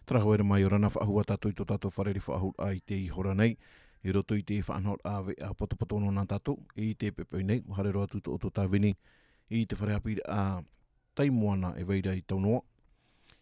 Trahoere mai o rana whaahua tātou i tō tātou whareri whaahul ai te i hora nei. I roto i te whaanhor awe a potopotono nā tātou. I te pepeu nei, hare roa tūto o tō tāwini. I te whareapiri a taimoana e veira i taunoa.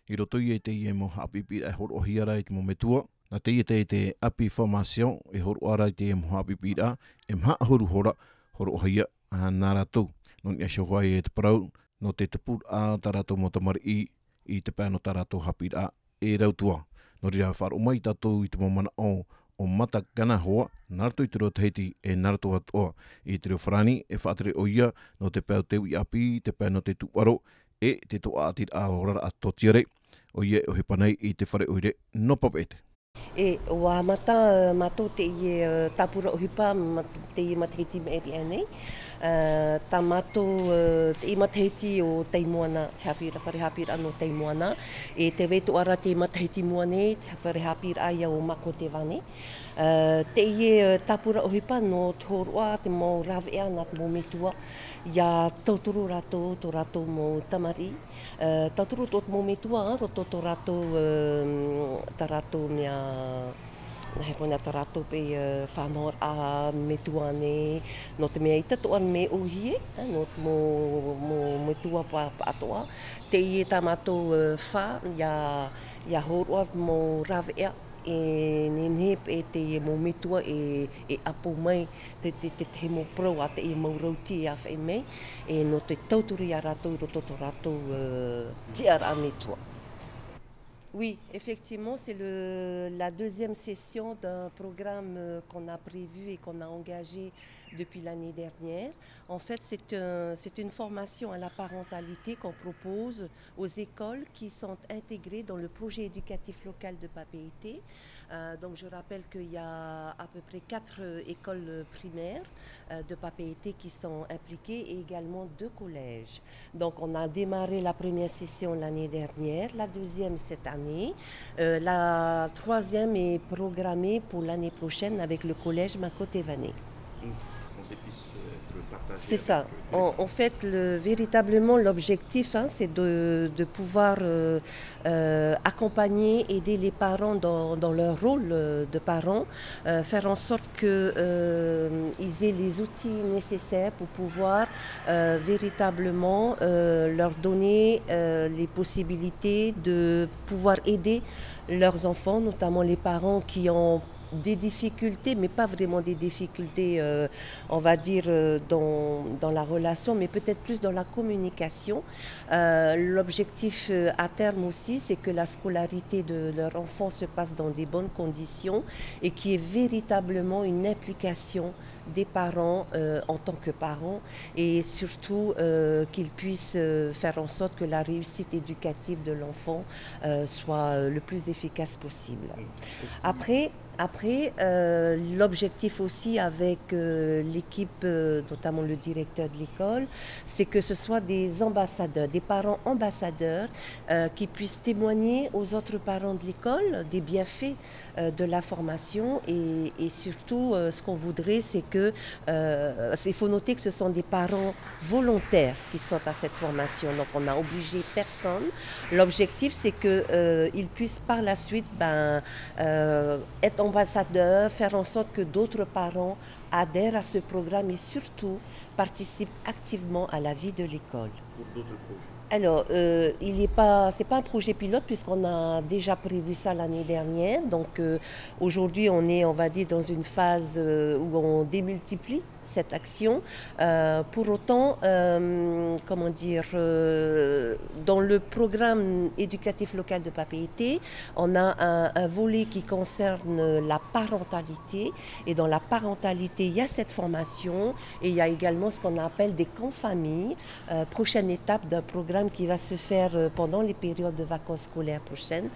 I roto i te i e mo hapipiri e horo hiara i te mo metua. Nā te i te api formation e horo ara i te e mo hapipiri a. E mha horu hora, horo hia nā rātou. No ni asho hoai e te parau, no te pūr a tā rātou mo tamari i te pēno tā rātou hapiri a e rautua. No ria wharo mai tātou i te momana o mata gana hoa, narato i te roa tahiti e narato atoa. I te reo wharani e whaatere o ia no te pēo teu i api, te pēo no te tuaro e te toa atir a horara a totiare. O ia o he panei i te whare oire no papete. E wā mata mato te i tapura o hipa te i matahiti me eri anei. Tā mato te i matahiti o teimoana, te hapira, whare hapira anō teimoana. E te wetu ara te matahiti mua nei, te whare hapira aia o mako te wane. Te i tapura o hipa no te horoa, te mō rawea nā te mō metua. Ia tauturu rātou, tō rātou mō tamari. Tauturu tō mō metua, roto tō rātou, tā rātou mea, he pona tā rātou pe whanor a metua ne, no te mea ita toan me uhie, no te mō metua pa atoa. Te i tā mātou wha, ia horoa mō rawea. E nenhep e te mō metua e apo mai te he mō prau a te e maurauti a whai mai e no te tauturi a rātou roto tō rātou tiara a metua. Oui, effectivement, c'est la deuxième session d'un programme qu'on a prévu et qu'on a engagé depuis l'année dernière. En fait, c'est une formation à la parentalité qu'on propose aux écoles qui sont intégrées dans le projet éducatif local de Papeete. Donc, je rappelle qu'il y a à peu près 4 écoles primaires de Papeete qui sont impliquées et également 2 collèges. Donc, on a démarré la première session l'année dernière, la deuxième cette année. La troisième est programmée pour l'année prochaine avec le collège Makotevane. C'est ça. En fait, véritablement, l'objectif, c'est de pouvoir accompagner, aider les parents dans leur rôle de parents, faire en sorte qu'ils aient les outils nécessaires pour pouvoir véritablement leur donner les possibilités de pouvoir aider leurs enfants, notamment les parents qui ont des difficultés, mais pas vraiment des difficultés, on va dire, dans la relation, mais peut-être plus dans la communication. L'objectif à terme aussi, c'est que la scolarité de leur enfant se passe dans des bonnes conditions et qu'il y ait véritablement une implication des parents en tant que parents et surtout qu'ils puissent faire en sorte que la réussite éducative de l'enfant soit le plus efficace possible. Après, l'objectif aussi avec l'équipe, notamment le directeur de l'école, c'est que ce soit des ambassadeurs, des parents ambassadeurs qui puissent témoigner aux autres parents de l'école des bienfaits de la formation et surtout ce qu'on voudrait c'est que il faut noter que ce sont des parents volontaires qui sont à cette formation, donc on n'a obligé personne. L'objectif c'est qu'ils puissent par la suite être ambassadeurs, faire en sorte que d'autres parents adhèrent à ce programme et surtout participent activement à la vie de l'école. Pour d'autres projets. Alors, c'est pas un projet pilote puisqu'on a déjà prévu ça l'année dernière. Donc aujourd'hui, on est, on va dire, dans une phase où on démultiplie cette action. Pour autant, comment dire, dans le programme éducatif local de Papeete, on a un volet qui concerne la parentalité. Et dans la parentalité, il y a cette formation et il y a également ce qu'on appelle des camps familles. Prochaine étape d'un programme qui va se faire pendant les périodes de vacances scolaires prochaines.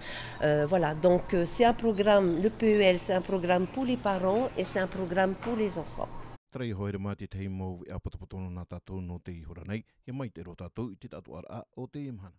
Voilà, donc c'est un programme, le PEL, c'est un programme pour les parents et c'est un programme pour les enfants. Trai hoere mā te tei mou e apotopotono nā tātou no te ihora nei, he mai te ro tātou i te tatu ara o te imhana.